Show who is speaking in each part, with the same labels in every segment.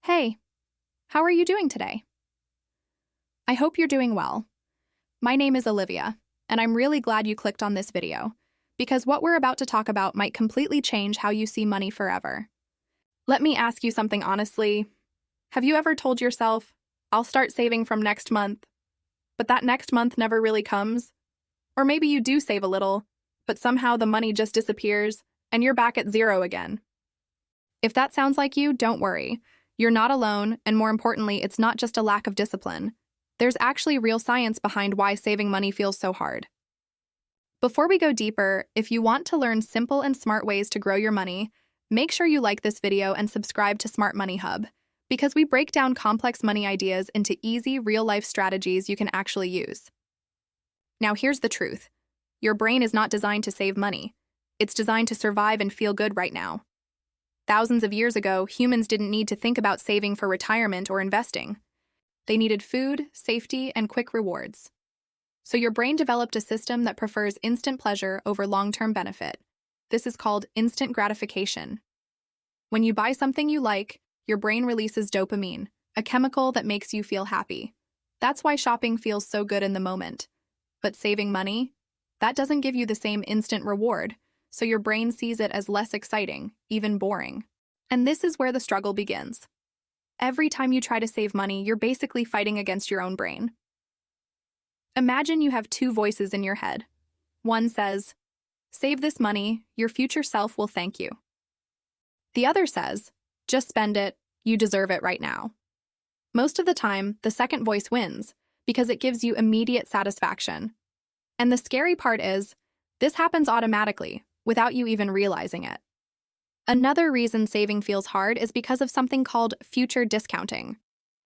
Speaker 1: Hey, how are you doing today? I hope you're doing well. My name is Olivia, and I'm really glad you clicked on this video, because what we're about to talk about might completely change how you see money forever. Let me ask you something honestly. Have you ever told yourself, I'll start saving from next month, but that next month never really comes? Or maybe you do save a little, but somehow the money just disappears, and you're back at zero again. If that sounds like you, don't worry. You're not alone, and more importantly, it's not just a lack of discipline. There's actually real science behind why saving money feels so hard. Before we go deeper, if you want to learn simple and smart ways to grow your money, make sure you like this video and subscribe to Smart Money Hub, because we break down complex money ideas into easy, real-life strategies you can actually use. Now here's the truth. Your brain is not designed to save money. It's designed to survive and feel good right now. Thousands of years ago, humans didn't need to think about saving for retirement or investing. They needed food, safety, and quick rewards. So your brain developed a system that prefers instant pleasure over long-term benefit. This is called instant gratification. When you buy something you like, your brain releases dopamine, a chemical that makes you feel happy. That's why shopping feels so good in the moment. But saving money? That doesn't give you the same instant reward, so your brain sees it as less exciting, even boring. And this is where the struggle begins. Every time you try to save money, you're basically fighting against your own brain. Imagine you have two voices in your head. One says, "Save this money, your future self will thank you." The other says, "Just spend it, you deserve it right now." Most of the time, the second voice wins because it gives you immediate satisfaction. And the scary part is, this happens automatically, without you even realizing it. Another reason saving feels hard is because of something called future discounting.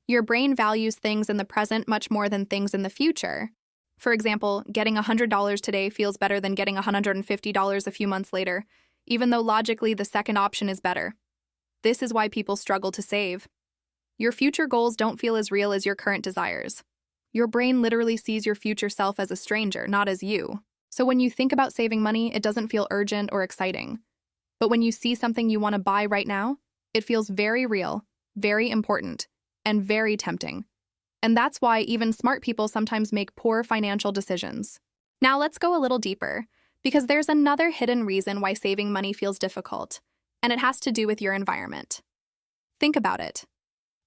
Speaker 1: Your brain values things in the present much more than things in the future. For example, getting $100 today feels better than getting $150 a few months later, even though logically the second option is better. This is why people struggle to save. Your future goals don't feel as real as your current desires. Your brain literally sees your future self as a stranger, not as you. So when you think about saving money, it doesn't feel urgent or exciting. But when you see something you want to buy right now, it feels very real, very important, and very tempting. And that's why even smart people sometimes make poor financial decisions. Now let's go a little deeper, because there's another hidden reason why saving money feels difficult, and it has to do with your environment. Think about it.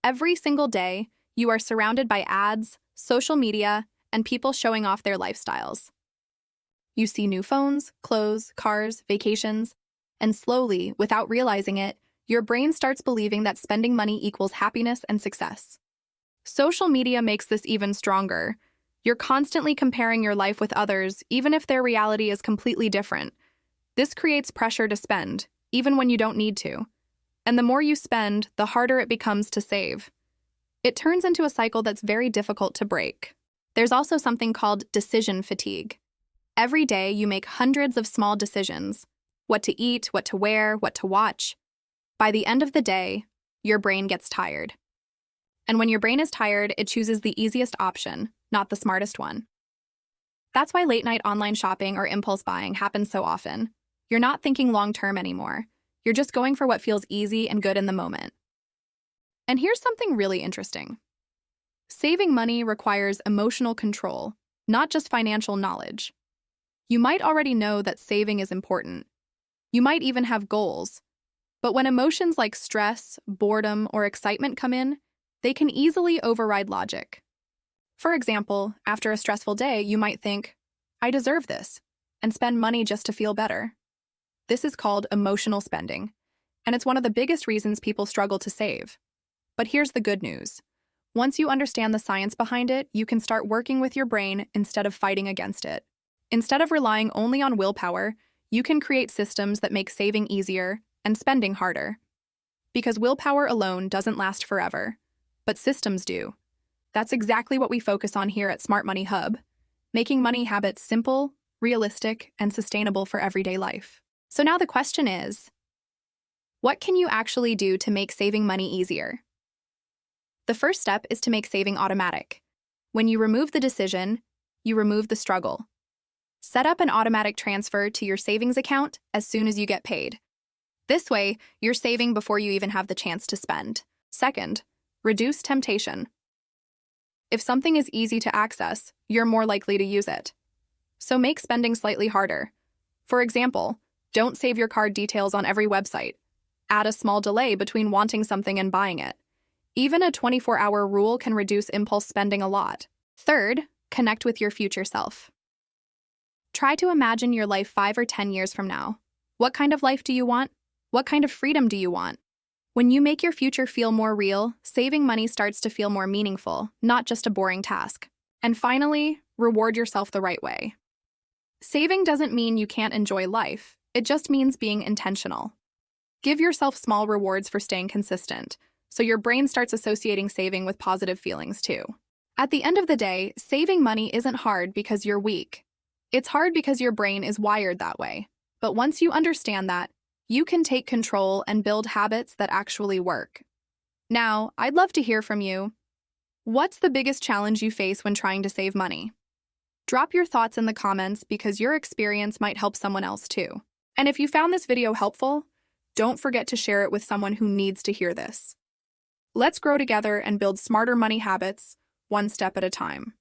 Speaker 1: Every single day, you are surrounded by ads, social media, and people showing off their lifestyles. You see new phones, clothes, cars, vacations, and slowly, without realizing it, your brain starts believing that spending money equals happiness and success. Social media makes this even stronger. You're constantly comparing your life with others, even if their reality is completely different. This creates pressure to spend, even when you don't need to. And the more you spend, the harder it becomes to save. It turns into a cycle that's very difficult to break. There's also something called decision fatigue. Every day, you make hundreds of small decisions: what to eat, what to wear, what to watch. By the end of the day, your brain gets tired. And when your brain is tired, it chooses the easiest option, not the smartest one. That's why late-night online shopping or impulse buying happens so often. You're not thinking long-term anymore. You're just going for what feels easy and good in the moment. And here's something really interesting. Saving money requires emotional control, not just financial knowledge. You might already know that saving is important. You might even have goals. But when emotions like stress, boredom, or excitement come in, they can easily override logic. For example, after a stressful day, you might think, "I deserve this," and spend money just to feel better. This is called emotional spending, and it's one of the biggest reasons people struggle to save. But here's the good news. Once you understand the science behind it, you can start working with your brain instead of fighting against it. Instead of relying only on willpower, you can create systems that make saving easier and spending harder. Because willpower alone doesn't last forever, but systems do. That's exactly what we focus on here at Smart Money Hub, making money habits simple, realistic, and sustainable for everyday life. So now the question is, what can you actually do to make saving money easier? The first step is to make saving automatic. When you remove the decision, you remove the struggle. Set up an automatic transfer to your savings account as soon as you get paid. This way, you're saving before you even have the chance to spend. Second, reduce temptation. If something is easy to access, you're more likely to use it. So make spending slightly harder. For example, don't save your card details on every website. Add a small delay between wanting something and buying it. Even a 24-hour rule can reduce impulse spending a lot. Third, connect with your future self. Try to imagine your life 5 or 10 years from now. What kind of life do you want? What kind of freedom do you want? When you make your future feel more real, saving money starts to feel more meaningful, not just a boring task. And finally, reward yourself the right way. Saving doesn't mean you can't enjoy life. It just means being intentional. Give yourself small rewards for staying consistent, so your brain starts associating saving with positive feelings too. At the end of the day, saving money isn't hard because you're weak. It's hard because your brain is wired that way. But once you understand that, you can take control and build habits that actually work. Now, I'd love to hear from you. What's the biggest challenge you face when trying to save money? Drop your thoughts in the comments because your experience might help someone else too. And if you found this video helpful, don't forget to share it with someone who needs to hear this. Let's grow together and build smarter money habits, one step at a time.